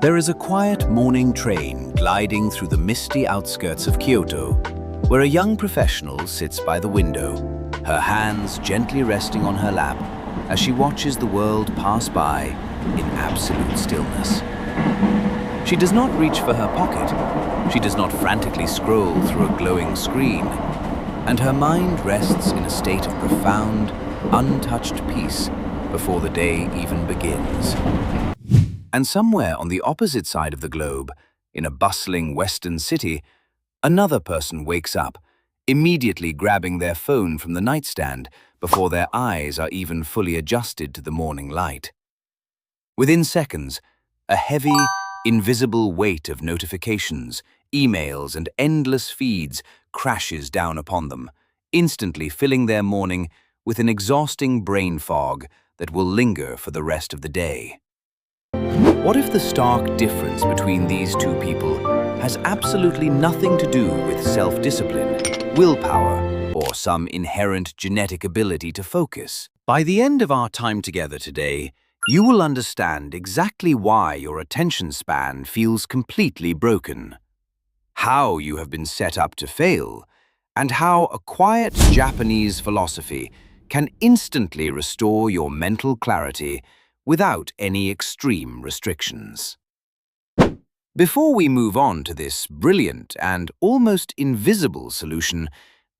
There is a quiet morning train gliding through the misty outskirts of Kyoto, where a young professional sits by the window, her hands gently resting on her lap as she watches the world pass by in absolute stillness. She does not reach for her pocket, she does not frantically scroll through a glowing screen, and her mind rests in a state of profound, untouched peace before the day even begins. And somewhere on the opposite side of the globe, in a bustling western city, another person wakes up, immediately grabbing their phone from the nightstand before their eyes are even fully adjusted to the morning light. Within seconds, a heavy, invisible weight of notifications, emails, and endless feeds crashes down upon them, instantly filling their morning with an exhausting brain fog that will linger for the rest of the day. What if the stark difference between these two people has absolutely nothing to do with self-discipline, willpower, or some inherent genetic ability to focus? By the end of our time together today, you will understand exactly why your attention span feels completely broken, how you have been set up to fail, and how a quiet Japanese philosophy can instantly restore your mental clarity without any extreme restrictions. Before we move on to this brilliant and almost invisible solution,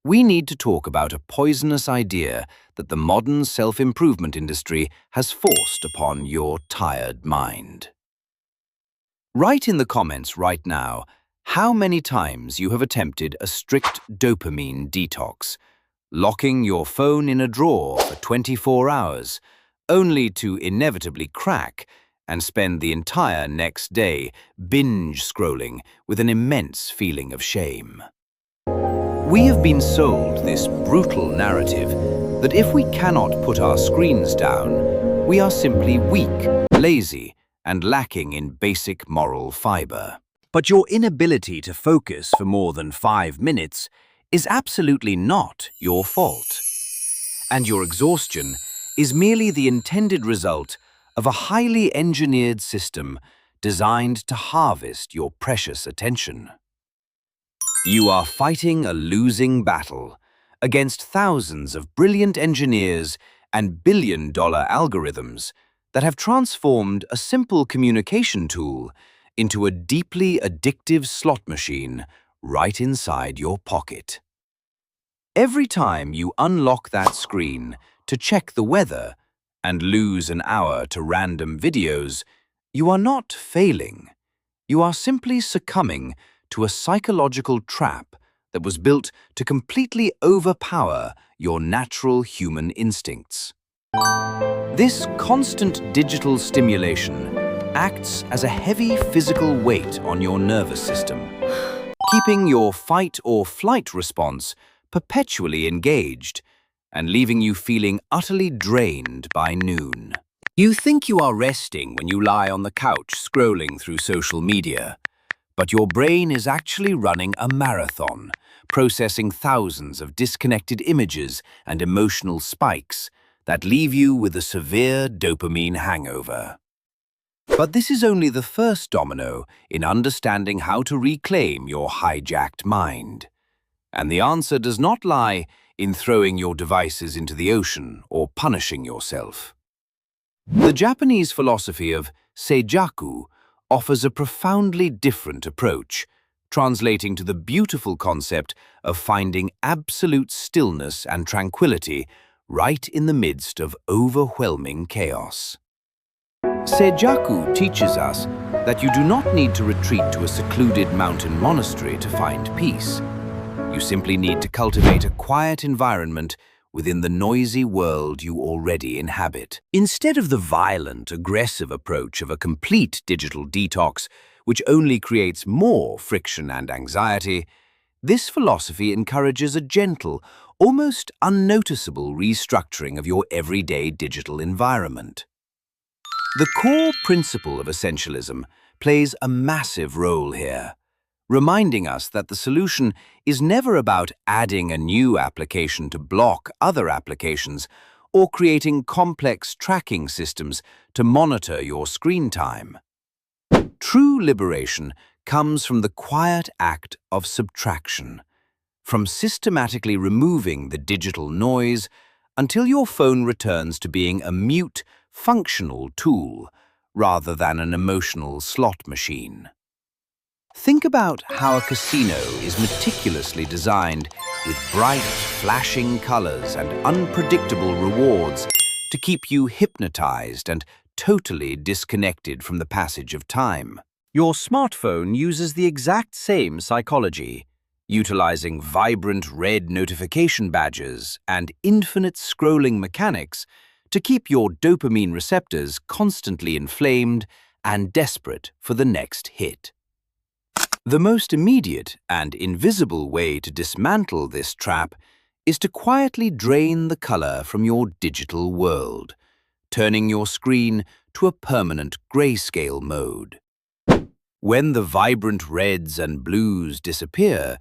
we need to talk about a poisonous idea that the modern self-improvement industry has forced upon your tired mind. Write in the comments right now how many times you have attempted a strict dopamine detox, locking your phone in a drawer for 24 hours, only to inevitably crack and spend the entire next day binge-scrolling with an immense feeling of shame. We have been sold this brutal narrative that if we cannot put our screens down, we are simply weak, lazy, and lacking in basic moral fiber. But your inability to focus for more than 5 minutes is absolutely not your fault. And your exhaustion is merely the intended result of a highly engineered system designed to harvest your precious attention. You are fighting a losing battle against thousands of brilliant engineers and billion-dollar algorithms that have transformed a simple communication tool into a deeply addictive slot machine right inside your pocket. Every time you unlock that screen to check the weather and lose an hour to random videos, you are not failing. You are simply succumbing to a psychological trap that was built to completely overpower your natural human instincts. This constant digital stimulation acts as a heavy physical weight on your nervous system, keeping your fight or flight response perpetually engaged and leaving you feeling utterly drained by noon. You think you are resting when you lie on the couch scrolling through social media, but your brain is actually running a marathon, processing thousands of disconnected images and emotional spikes that leave you with a severe dopamine hangover. But this is only the first domino in understanding how to reclaim your hijacked mind. And the answer does not lie in throwing your devices into the ocean or punishing yourself. The Japanese philosophy of Seijaku offers a profoundly different approach, translating to the beautiful concept of finding absolute stillness and tranquility right in the midst of overwhelming chaos. Seijaku teaches us that you do not need to retreat to a secluded mountain monastery to find peace. You simply need to cultivate a quiet environment within the noisy world you already inhabit. Instead of the violent, aggressive approach of a complete digital detox, which only creates more friction and anxiety, this philosophy encourages a gentle, almost unnoticeable restructuring of your everyday digital environment. The core principle of essentialism plays a massive role here, reminding us that the solution is never about adding a new application to block other applications or creating complex tracking systems to monitor your screen time. True liberation comes from the quiet act of subtraction, from systematically removing the digital noise until your phone returns to being a mute, functional tool rather than an emotional slot machine. Think about how a casino is meticulously designed with bright, flashing colors and unpredictable rewards to keep you hypnotized and totally disconnected from the passage of time. Your smartphone uses the exact same psychology, utilizing vibrant red notification badges and infinite scrolling mechanics to keep your dopamine receptors constantly inflamed and desperate for the next hit. The most immediate and invisible way to dismantle this trap is to quietly drain the color from your digital world, turning your screen to a permanent grayscale mode. When the vibrant reds and blues disappear,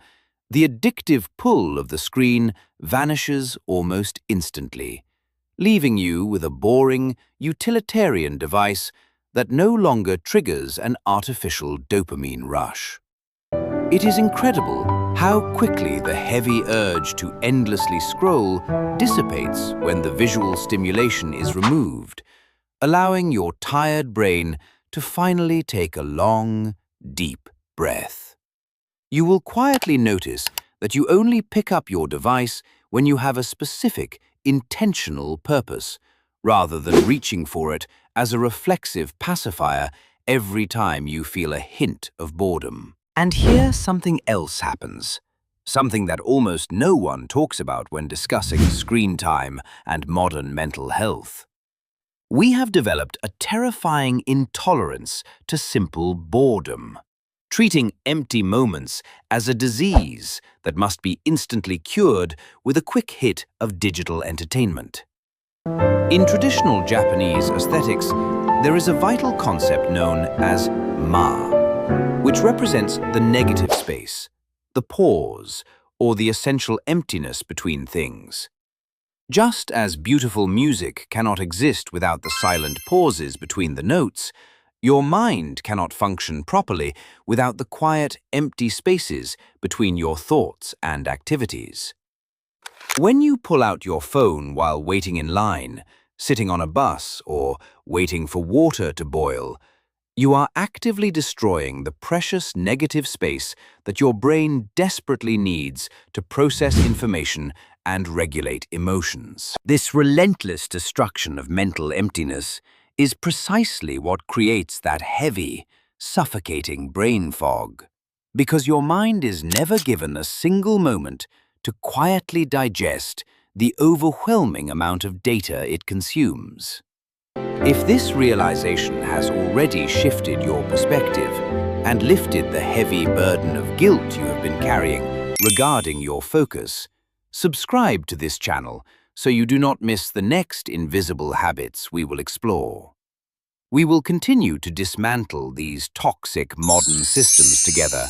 the addictive pull of the screen vanishes almost instantly, leaving you with a boring, utilitarian device that no longer triggers an artificial dopamine rush. It is incredible how quickly the heavy urge to endlessly scroll dissipates when the visual stimulation is removed, allowing your tired brain to finally take a long, deep breath. You will quietly notice that you only pick up your device when you have a specific, intentional purpose, rather than reaching for it as a reflexive pacifier every time you feel a hint of boredom. And here something else happens, something that almost no one talks about when discussing screen time and modern mental health. We have developed a terrifying intolerance to simple boredom, treating empty moments as a disease that must be instantly cured with a quick hit of digital entertainment. In traditional Japanese aesthetics, there is a vital concept known as ma, which represents the negative space, the pause, or the essential emptiness between things. Just as beautiful music cannot exist without the silent pauses between the notes, your mind cannot function properly without the quiet, empty spaces between your thoughts and activities. When you pull out your phone while waiting in line, sitting on a bus, or waiting for water to boil, you are actively destroying the precious negative space that your brain desperately needs to process information and regulate emotions. This relentless destruction of mental emptiness is precisely what creates that heavy, suffocating brain fog, because your mind is never given a single moment to quietly digest the overwhelming amount of data it consumes. If this realization has already shifted your perspective and lifted the heavy burden of guilt you have been carrying regarding your focus, subscribe to this channel so you do not miss the next invisible habits we will explore. We will continue to dismantle these toxic modern systems together,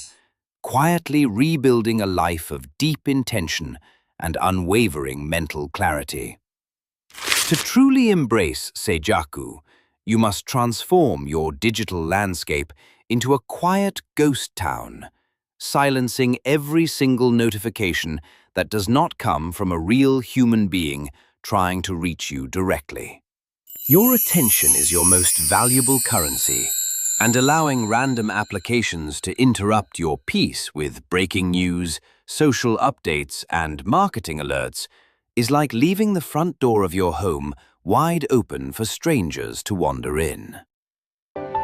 quietly rebuilding a life of deep intention and unwavering mental clarity. To truly embrace Seijaku, you must transform your digital landscape into a quiet ghost town, silencing every single notification that does not come from a real human being trying to reach you directly. Your attention is your most valuable currency, and allowing random applications to interrupt your peace with breaking news, social updates, and marketing alerts is like leaving the front door of your home wide open for strangers to wander in.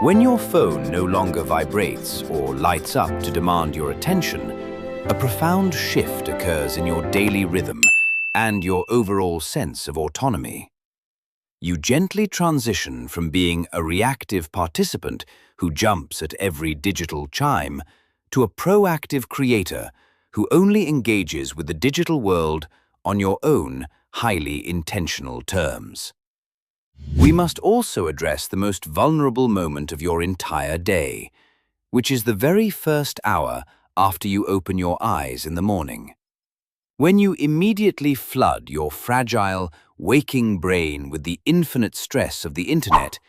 When your phone no longer vibrates or lights up to demand your attention, a profound shift occurs in your daily rhythm and your overall sense of autonomy. You gently transition from being a reactive participant who jumps at every digital chime to a proactive creator who only engages with the digital world on your own highly intentional terms. We must also address the most vulnerable moment of your entire day, which is the very first hour after you open your eyes in the morning. When you immediately flood your fragile, waking brain with the infinite stress of the internet,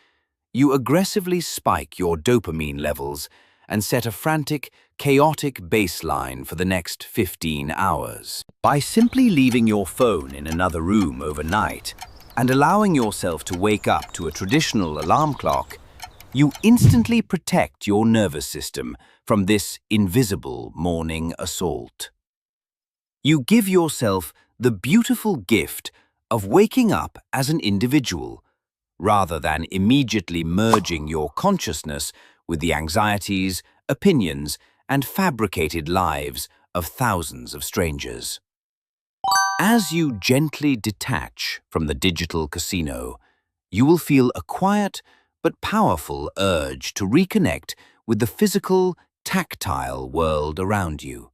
you aggressively spike your dopamine levels and set a frantic, chaotic baseline for the next 15 hours. By simply leaving your phone in another room overnight and allowing yourself to wake up to a traditional alarm clock, you instantly protect your nervous system from this invisible morning assault. You give yourself the beautiful gift of waking up as an individual, rather than immediately merging your consciousness with the anxieties, opinions, and fabricated lives of thousands of strangers. As you gently detach from the digital casino, you will feel a quiet but powerful urge to reconnect with the physical, tactile world around you.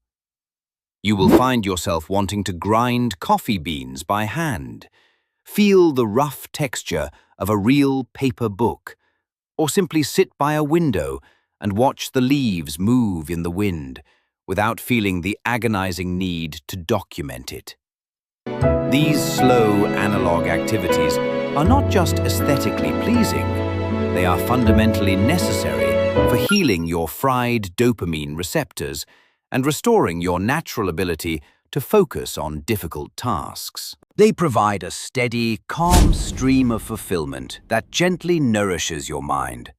You will find yourself wanting to grind coffee beans by hand, feel the rough texture of a real paper book, or simply sit by a window and watch the leaves move in the wind without feeling the agonizing need to document it. These slow analog activities are not just aesthetically pleasing, they are fundamentally necessary for healing your fried dopamine receptors and restoring your natural ability to focus on difficult tasks. They provide a steady, calm stream of fulfillment that gently nourishes your mind,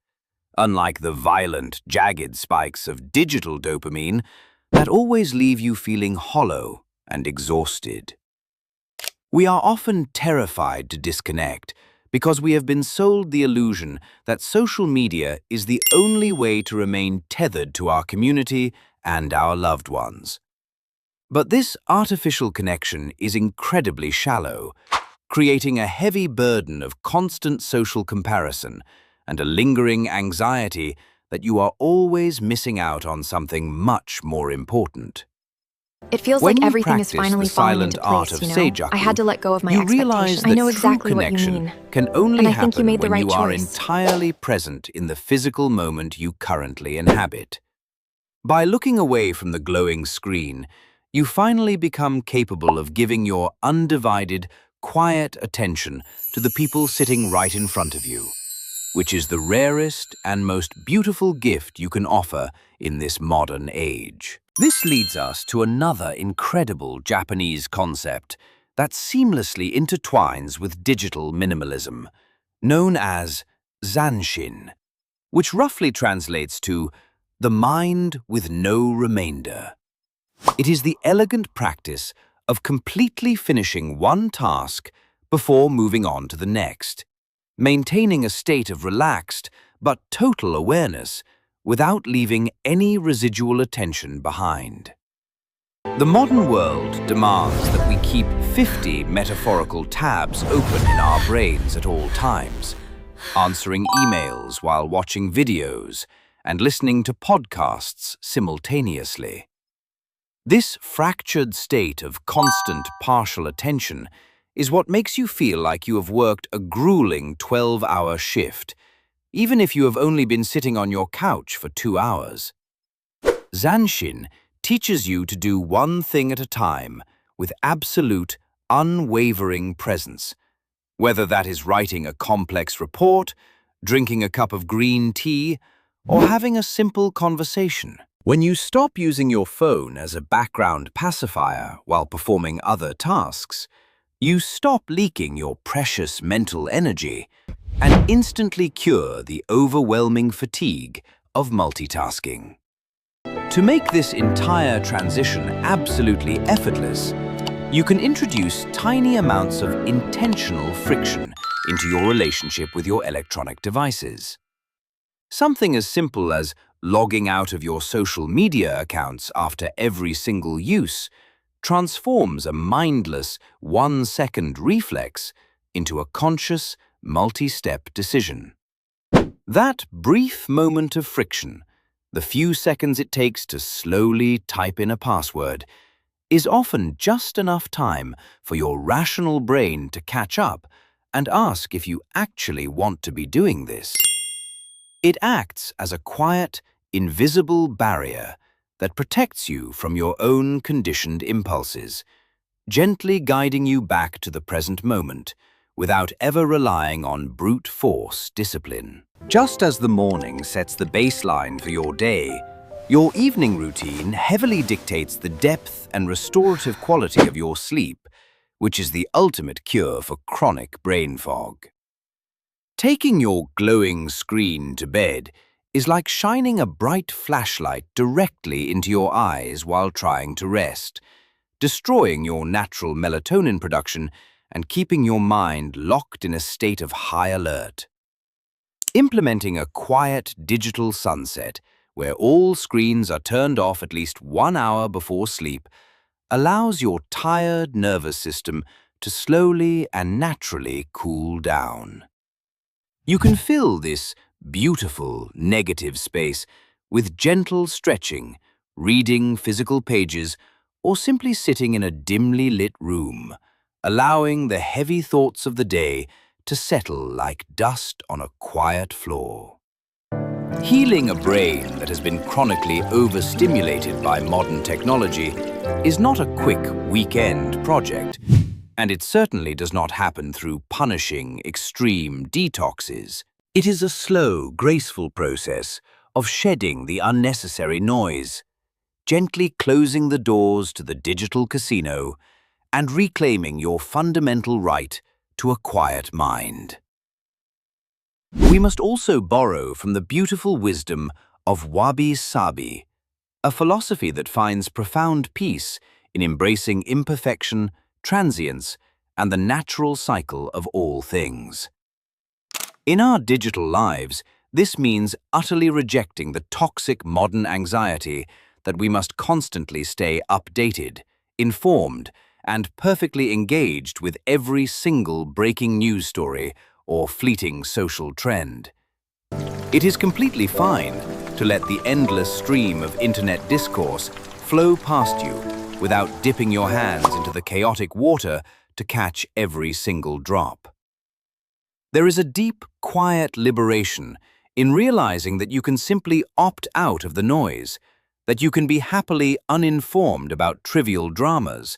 unlike the violent, jagged spikes of digital dopamine that always leave you feeling hollow and exhausted. We are often terrified to disconnect because we have been sold the illusion that social media is the only way to remain tethered to our community and our loved ones. But this artificial connection is incredibly shallow, creating a heavy burden of constant social comparison and a lingering anxiety that you are always missing out on something much more important. It feels When like you everything is practice finally the falling silent into art place, of you know? Seijaku, I had to let go of my you expectations. realize that I know true exactly what you connection mean. can only And I think you happen made the when right you are choice. entirely present in the physical moment you currently inhabit. By looking away from the glowing screen, you finally become capable of giving your undivided, quiet attention to the people sitting right in front of you, which is the rarest and most beautiful gift you can offer in this modern age. This leads us to another incredible Japanese concept that seamlessly intertwines with digital minimalism, known as zanshin, which roughly translates to the mind with no remainder. It is the elegant practice of completely finishing one task before moving on to the next, maintaining a state of relaxed but total awareness without leaving any residual attention behind. The modern world demands that we keep 50 metaphorical tabs open in our brains at all times, answering emails while watching videos and listening to podcasts simultaneously. This fractured state of constant partial attention is what makes you feel like you have worked a grueling 12-hour shift, even if you have only been sitting on your couch for 2 hours. Zanshin teaches you to do one thing at a time with absolute, unwavering presence, whether that is writing a complex report, drinking a cup of green tea, or having a simple conversation. When you stop using your phone as a background pacifier while performing other tasks, you stop leaking your precious mental energy and instantly cure the overwhelming fatigue of multitasking. To make this entire transition absolutely effortless, you can introduce tiny amounts of intentional friction into your relationship with your electronic devices. Something as simple as logging out of your social media accounts after every single use transforms a mindless 1-second reflex into a conscious, multi-step decision. That brief moment of friction, the few seconds it takes to slowly type in a password, is often just enough time for your rational brain to catch up and ask if you actually want to be doing this. It acts as a quiet, invisible barrier that protects you from your own conditioned impulses, gently guiding you back to the present moment without ever relying on brute force discipline. Just as the morning sets the baseline for your day, your evening routine heavily dictates the depth and restorative quality of your sleep, which is the ultimate cure for chronic brain fog. Taking your glowing screen to bed is like shining a bright flashlight directly into your eyes while trying to rest, destroying your natural melatonin production and keeping your mind locked in a state of high alert. Implementing a quiet digital sunset, where all screens are turned off at least 1 hour before sleep, allows your tired nervous system to slowly and naturally cool down. You can fill this beautiful negative space with gentle stretching, reading physical pages, or simply sitting in a dimly lit room, allowing the heavy thoughts of the day to settle like dust on a quiet floor. Healing a brain that has been chronically overstimulated by modern technology is not a quick weekend project, and it certainly does not happen through punishing extreme detoxes. It is a slow, graceful process of shedding the unnecessary noise, gently closing the doors to the digital casino, and reclaiming your fundamental right to a quiet mind. We must also borrow from the beautiful wisdom of wabi-sabi, a philosophy that finds profound peace in embracing imperfection, transience, and the natural cycle of all things. In our digital lives, this means utterly rejecting the toxic modern anxiety that we must constantly stay updated, informed, and perfectly engaged with every single breaking news story or fleeting social trend. It is completely fine to let the endless stream of internet discourse flow past you without dipping your hands into the chaotic water to catch every single drop. There is a deep, quiet liberation in realizing that you can simply opt out of the noise, that you can be happily uninformed about trivial dramas,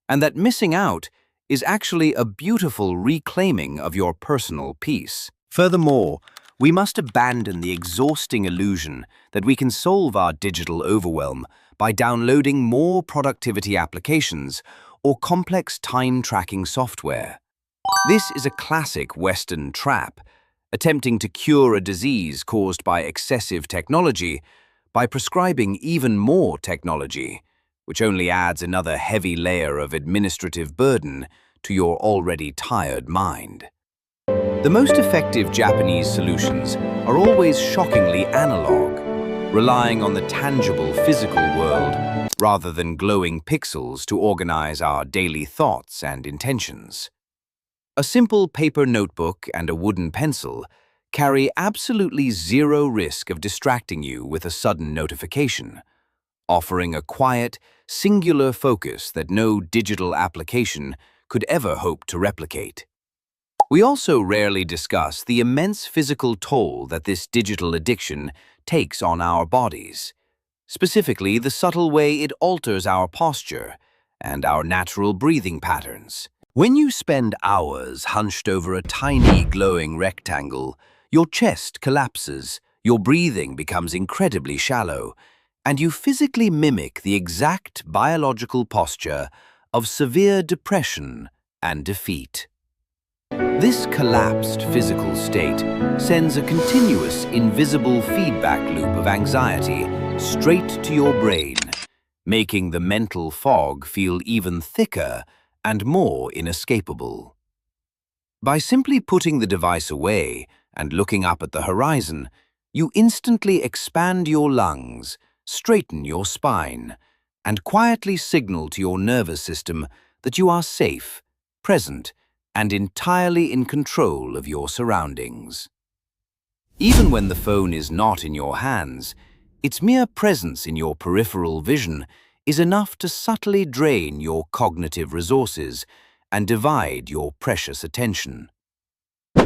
and that missing out is actually a beautiful reclaiming of your personal peace. Furthermore, we must abandon the exhausting illusion that we can solve our digital overwhelm by downloading more productivity applications or complex time-tracking software. This is a classic Western trap, attempting to cure a disease caused by excessive technology by prescribing even more technology, which only adds another heavy layer of administrative burden to your already tired mind. The most effective Japanese solutions are always shockingly analog, relying on the tangible physical world rather than glowing pixels to organize our daily thoughts and intentions. A simple paper notebook and a wooden pencil carry absolutely zero risk of distracting you with a sudden notification, offering a quiet, singular focus that no digital application could ever hope to replicate. We also rarely discuss the immense physical toll that this digital addiction takes on our bodies, specifically the subtle way it alters our posture and our natural breathing patterns. When you spend hours hunched over a tiny glowing rectangle, your chest collapses, your breathing becomes incredibly shallow, and you physically mimic the exact biological posture of severe depression and defeat. This collapsed physical state sends a continuous, invisible feedback loop of anxiety straight to your brain, making the mental fog feel even thicker and more inescapable. By simply putting the device away and looking up at the horizon, you instantly expand your lungs, straighten your spine, and quietly signal to your nervous system that you are safe, present, and entirely in control of your surroundings. Even when the phone is not in your hands, its mere presence in your peripheral vision is enough to subtly drain your cognitive resources and divide your precious attention.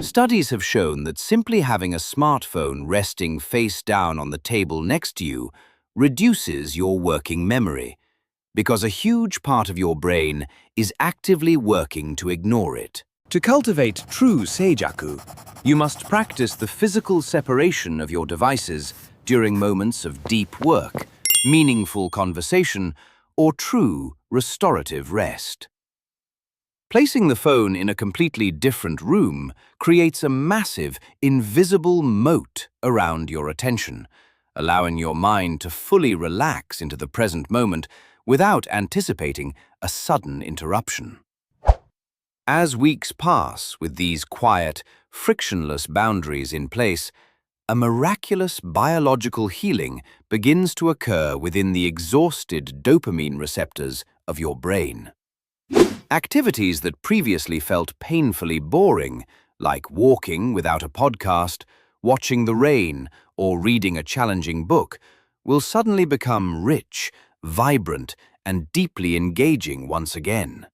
Studies have shown that simply having a smartphone resting face down on the table next to you reduces your working memory, because a huge part of your brain is actively working to ignore it. To cultivate true Seijaku, you must practice the physical separation of your devices during moments of deep work, meaningful conversation, or true restorative rest. Placing the phone in a completely different room creates a massive, invisible moat around your attention, allowing your mind to fully relax into the present moment without anticipating a sudden interruption. As weeks pass with these quiet, frictionless boundaries in place, a miraculous biological healing begins to occur within the exhausted dopamine receptors of your brain. Activities that previously felt painfully boring, like walking without a podcast, watching the rain, or reading a challenging book, will suddenly become rich, vibrant, and deeply engaging once again.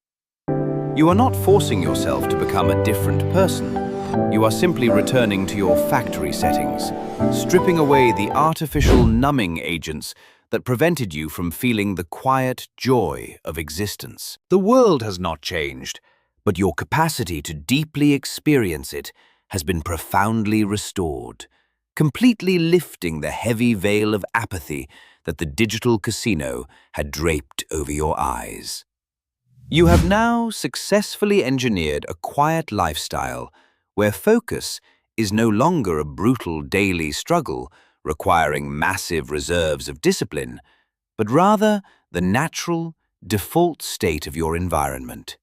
You are not forcing yourself to become a different person. You are simply returning to your factory settings, stripping away the artificial numbing agents that prevented you from feeling the quiet joy of existence. The world has not changed, but your capacity to deeply experience it has been profoundly restored, completely lifting the heavy veil of apathy that the digital casino had draped over your eyes. You have now successfully engineered a quiet lifestyle where focus is no longer a brutal daily struggle requiring massive reserves of discipline, but rather the natural, default state of your environment.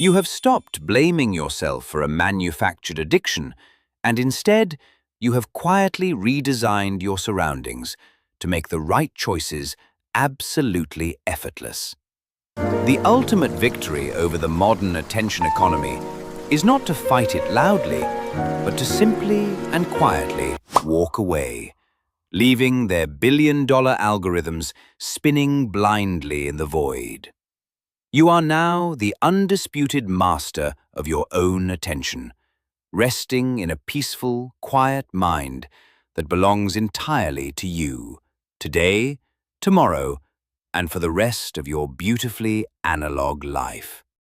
You have stopped blaming yourself for a manufactured addiction, and instead, you have quietly redesigned your surroundings to make the right choices absolutely effortless. The ultimate victory over the modern attention economy is not to fight it loudly, but to simply and quietly walk away, leaving their billion-dollar algorithms spinning blindly in the void. You are now the undisputed master of your own attention, resting in a peaceful, quiet mind that belongs entirely to you, today, tomorrow, and for the rest of your beautifully analog life.